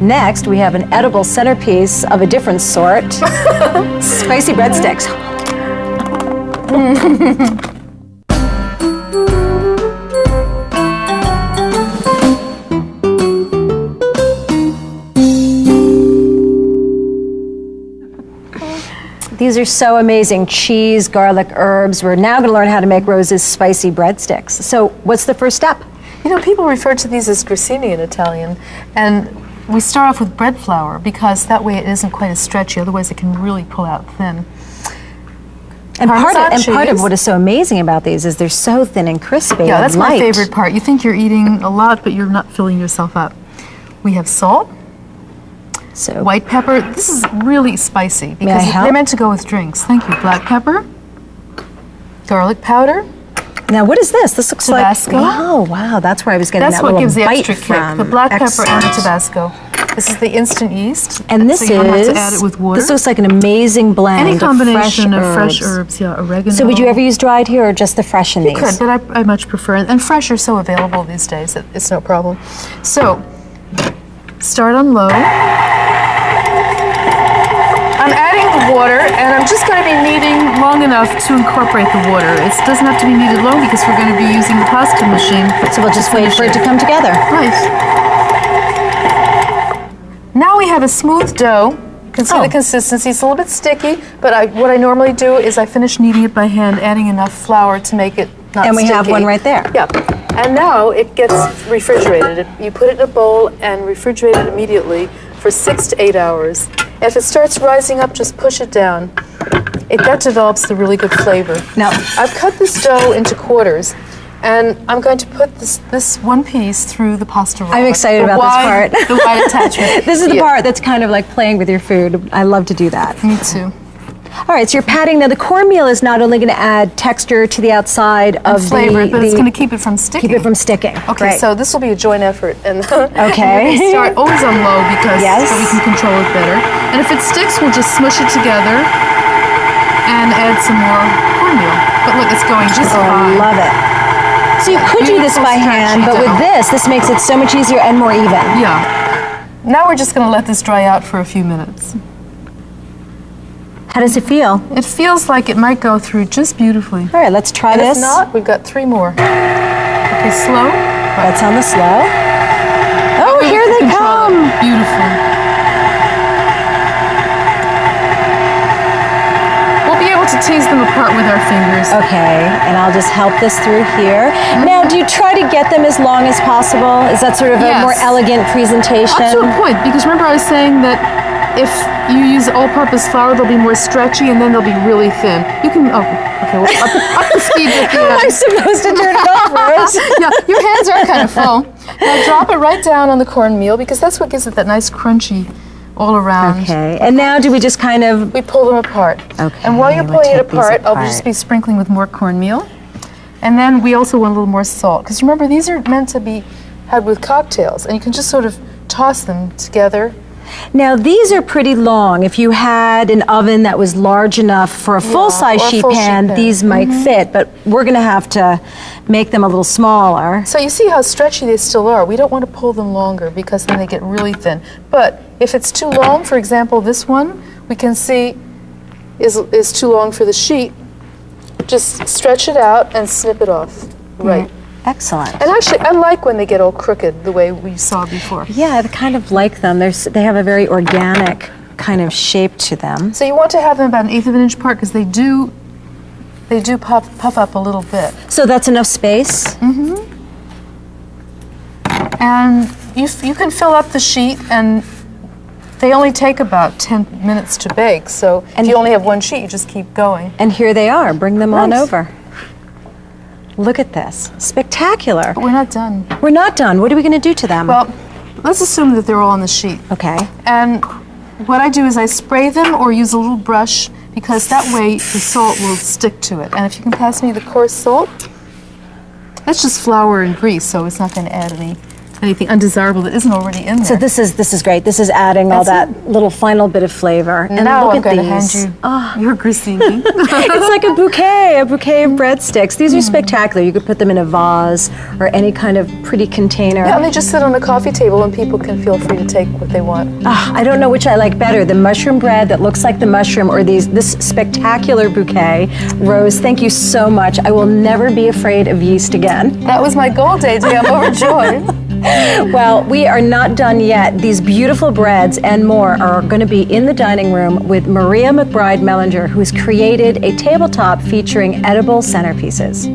Next, we have an edible centerpiece of a different sort. Spicy breadsticks. These are so amazing. Cheese, garlic, herbs. We're now going to learn how to make Rose's spicy breadsticks. So what's the first step? You know, people refer to these as grissini in Italian, and we start off with bread flour because that way it isn't quite as stretchy, otherwise it can really pull out thin. And part of what is so amazing about these is they're so thin and crispy. Yeah, that's my favorite part. You think you're eating a lot, but you're not filling yourself up. We have salt. So white pepper. This is really spicy because they're meant to go with drinks. Thank you. Black pepper, garlic powder. Now, what is this? This looks Tabasco. like oh wow, that's where I was getting that little bite from. That's what gives the extra kick. The black pepper and the Tabasco. This is the instant yeast. And this so you don't have to add it with water. This looks like an amazing blend. Any combination of fresh herbs, yeah, oregano. So would you ever use dried here or just the fresh in these? You could, but I much prefer it. And fresh are so available these days that it's no problem. So start on low. I'm adding the water, and I'm just going to be kneading long enough to incorporate the water. It doesn't have to be kneaded long because we're going to be using the pasta machine. So we'll just wait for it to come together. Right. Now we have a smooth dough. You can see the consistency. It's a little bit sticky, but what I normally do is I finish kneading it by hand, adding enough flour to make it not sticky. And we have one right there. Yeah. And now it gets refrigerated. You put it in a bowl and refrigerate it immediately for 6 to 8 hours. If it starts rising up, just push it down. That develops the really good flavor. Now, I've cut this dough into quarters, and I'm going to put this one piece through the pasta roll. I'm excited about this part. The wide attachment. This is the part that's kind of like playing with your food. I love to do that. Me too. All right, so you're patting. Now, the cornmeal is not only going to add texture to the outside of flavor, but it's going to keep it from sticking. Keep it from sticking. Okay, so this will be a joint effort. And okay. we start always on low because so we can control it better. And if it sticks, we'll just smush it together and add some more cornmeal. But look, it's going just fine. I love it. So you could do this by hand, but with this makes it so much easier and more even. Yeah. Now we're just going to let this dry out for a few minutes. How does it feel? It feels like it might go through just beautifully. All right, let's try this. If not, we've got 3 more. Okay, slow. That's on the slow. Oh, here they come. Beautiful. We'll be able to tease them apart with our fingers. Okay, and I'll just help this through here. Now, do you try to get them as long as possible? Is that sort of a more elegant presentation? Up to a point, because remember I was saying that if you use all-purpose flour, they'll be more stretchy, and then they'll be really thin. You can, up the speed with the How am I supposed to turn it off, Rose? Yeah, your hands are kind of full. Now drop it right down on the cornmeal, because that's what gives it that nice crunchy all around. Okay, and now do we just kind of... We pull them apart. Okay. And while you're pulling it apart, I'll just be sprinkling with more cornmeal. And then we also want a little more salt, because remember, these are meant to be had with cocktails, and you can just sort of toss them together. Now, these are pretty long. If you had an oven that was large enough for a full-size sheet pan, these might fit, but we're going to have to make them a little smaller. So you see how stretchy they still are. We don't want to pull them longer because then they get really thin. But if it's too long, for example, this one, we can see is too long for the sheet. Just stretch it out and snip it off. Right. Excellent. And actually, I like when they get all crooked the way we saw before. Yeah, I kind of like them. They have a very organic kind of shape to them. So you want to have them about 1/8 of an inch apart because they do puff up a little bit. So that's enough space? Mm-hmm. And you can fill up the sheet, and they only take about 10 minutes to bake. So if you only have one sheet, you just keep going. And here they are. Bring them on over. Look at this. Spectacular. But we're not done. We're not done. What are we going to do to them? Well, let's assume that they're all on the sheet. Okay. And what I do is I spray them or use a little brush because that way the salt will stick to it. And if you can pass me the coarse salt, that's just flour and grease, so it's not going to add any anything undesirable that isn't already in there. So this is great. This is adding all that little final bit of flavor. And now look I'm at going to these. hand you your grissini. It's like a bouquet of breadsticks. These are spectacular. You could put them in a vase or any kind of pretty container. Yeah, and they just sit on a coffee table and people can feel free to take what they want. I don't know which I like better, the mushroom bread that looks like the mushroom or this spectacular bouquet. Rose, thank you so much. I will never be afraid of yeast again. That was my goal, Dede. I'm overjoyed. Well, we are not done yet. These beautiful breads and more are going to be in the dining room with Maria McBride Mellinger, who's created a tabletop featuring edible centerpieces.